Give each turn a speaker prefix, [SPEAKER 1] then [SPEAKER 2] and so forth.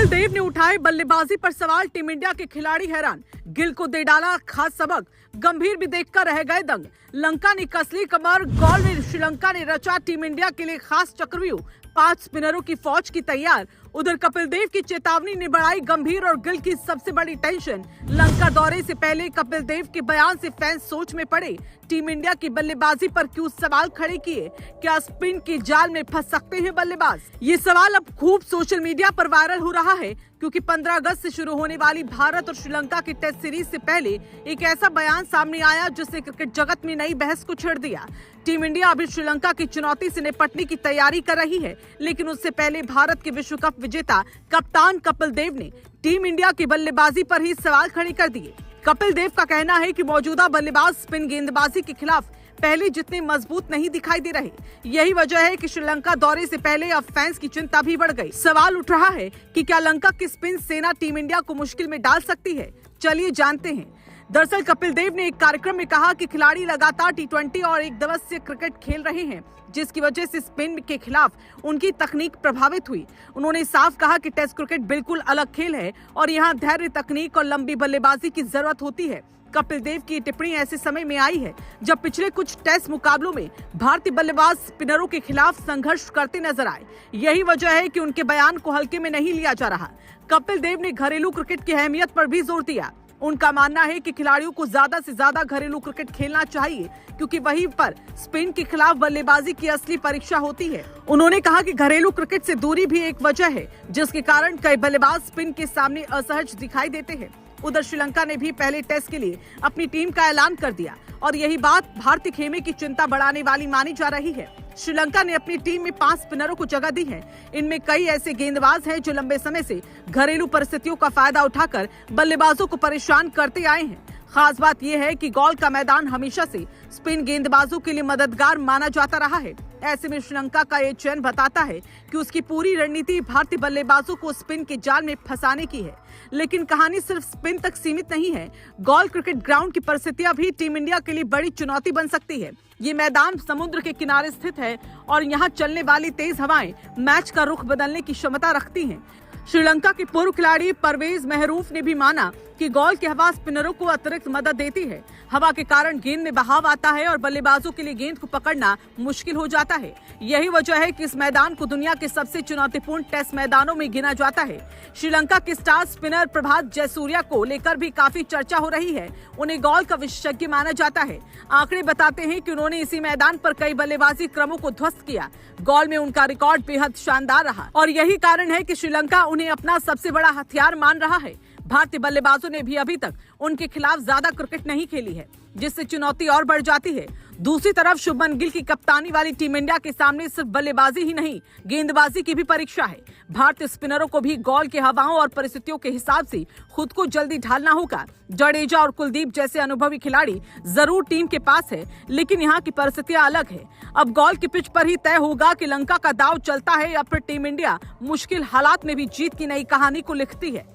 [SPEAKER 1] कपिल देव ने उठाए बल्लेबाजी पर सवाल, टीम इंडिया के खिलाड़ी हैरान, गिल को दे डाला खास सबक, गंभीर भी देखकर रह गए दंग। लंका ने कसली कमर, गोल में श्रीलंका ने रचा टीम इंडिया के लिए खास चक्रव्यूह, 5 स्पिनरों की फौज की तैयार। उधर कपिल देव की चेतावनी ने बढ़ाई गंभीर और गिल की सबसे बड़ी टेंशन। लंका दौरे से पहले कपिल देव के बयान से फैंस सोच में पड़े, टीम इंडिया की बल्लेबाजी पर क्यों सवाल खड़े किए, क्या स्पिन की जाल में फंस सकते हैं बल्लेबाज? ये सवाल अब खूब सोशल मीडिया पर वायरल हो रहा है, क्योंकि 15 अगस्त से शुरू होने वाली भारत और श्रीलंका की टेस्ट सीरीज से पहले एक ऐसा बयान सामने आया जिसने क्रिकेट जगत में नई बहस को छेड़ दिया। टीम इंडिया अभी श्रीलंका की चुनौती से निपटने की तैयारी कर रही है, लेकिन उससे पहले भारत के विश्व कप विजेता कप्तान कपिल देव ने टीम इंडिया की बल्लेबाजी पर ही सवाल खड़े कर दिए। कपिल देव का कहना है कि मौजूदा बल्लेबाज स्पिन गेंदबाजी के खिलाफ पहले जितने मजबूत नहीं दिखाई दे रहे। यही वजह है कि श्रीलंका दौरे से पहले अब फैंस की चिंता भी बढ़ गई। सवाल उठ रहा है कि क्या लंका की स्पिन सेना टीम इंडिया को मुश्किल में डाल सकती है? चलिए जानते हैं। दरअसल कपिल देव ने एक कार्यक्रम में कहा कि खिलाड़ी लगातार T20 और एक दिवसीय क्रिकेट खेल रहे हैं, जिसकी वजह से स्पिन के खिलाफ उनकी तकनीक प्रभावित हुई। उन्होंने साफ कहा कि टेस्ट क्रिकेट बिल्कुल अलग खेल है और यहाँ धैर्य, तकनीक और लंबी बल्लेबाजी की जरूरत होती है। कपिल देव की टिप्पणी ऐसे समय में आई है जब पिछले कुछ टेस्ट मुकाबलों में भारतीय बल्लेबाज स्पिनरों के खिलाफ संघर्ष करते नजर आए। यही वजह है कि उनके बयान को हल्के में नहीं लिया जा रहा। कपिल देव ने घरेलू क्रिकेट की अहमियत पर भी जोर दिया। उनका मानना है कि खिलाड़ियों को ज्यादा से ज्यादा घरेलू क्रिकेट खेलना चाहिए, क्योंकि वहीं पर स्पिन के खिलाफ बल्लेबाजी की असली परीक्षा होती है। उन्होंने कहा कि घरेलू क्रिकेट से दूरी भी एक वजह है, जिसके कारण कई बल्लेबाज स्पिन के सामने असहज दिखाई देते हैं। उधर श्रीलंका ने भी पहले टेस्ट के लिए अपनी टीम का ऐलान कर दिया और यही बात भारतीय खेमे की चिंता बढ़ाने वाली मानी जा रही है। श्रीलंका ने अपनी टीम में 5 स्पिनरों को जगह दी है। इनमें कई ऐसे गेंदबाज हैं जो लंबे समय से घरेलू परिस्थितियों का फायदा उठाकर बल्लेबाजों को परेशान करते आए हैं। खास बात यह है कि गॉल का मैदान हमेशा से स्पिन गेंदबाजों के लिए मददगार माना जाता रहा है। ऐसे में श्रीलंका का ये चयन बताता है कि उसकी पूरी रणनीति भारतीय बल्लेबाजों को स्पिन के जाल में फंसाने की है। लेकिन कहानी सिर्फ स्पिन तक सीमित नहीं है। गॉल क्रिकेट ग्राउंड की परिस्थितियां भी टीम इंडिया के लिए बड़ी चुनौती बन सकती है। ये मैदान समुद्र के किनारे स्थित है और यहाँ चलने वाली तेज हवाएं मैच का रुख बदलने की क्षमता रखती हैं। श्रीलंका के पूर्व खिलाड़ी परवेज महरूफ ने भी माना कि गॉल की हवा स्पिनरों को अतिरिक्त मदद देती है। हवा के कारण गेंद में बहाव आता है और बल्लेबाजों के लिए गेंद को पकड़ना मुश्किल हो जाता है। यही वजह है कि इस मैदान को दुनिया के सबसे चुनौतीपूर्ण टेस्ट मैदानों में गिना जाता है। श्रीलंका के स्टार स्पिनर प्रभात जयसूर्या को लेकर भी काफी चर्चा हो रही है। उन्हें गॉल का विशेषज्ञ माना जाता है। आंकड़े बताते हैं कि उन्होंने इसी मैदान पर कई बल्लेबाजी क्रमों को ध्वस्त किया। गॉल में उनका रिकॉर्ड बेहद शानदार रहा और यही कारण है कि श्रीलंका उन्हें अपना सबसे बड़ा हथियार मान रहा है। भारतीय बल्लेबाजों ने भी अभी तक उनके खिलाफ ज्यादा क्रिकेट नहीं खेली है, जिससे चुनौती और बढ़ जाती है। दूसरी तरफ शुभमन गिल की कप्तानी वाली टीम इंडिया के सामने सिर्फ बल्लेबाजी ही नहीं, गेंदबाजी की भी परीक्षा है। भारतीय स्पिनरों को भी गॉल के हवाओं और परिस्थितियों के हिसाब से खुद को जल्दी ढालना होगा। जडेजा और कुलदीप जैसे अनुभवी खिलाड़ी जरूर टीम के पास है, लेकिन यहाँ की परिस्थितियां अलग है। अब गॉल की पिच पर ही तय होगा कि लंका का दाव चलता है या फिर टीम इंडिया मुश्किल हालात में भी जीत की नई कहानी को लिखती है।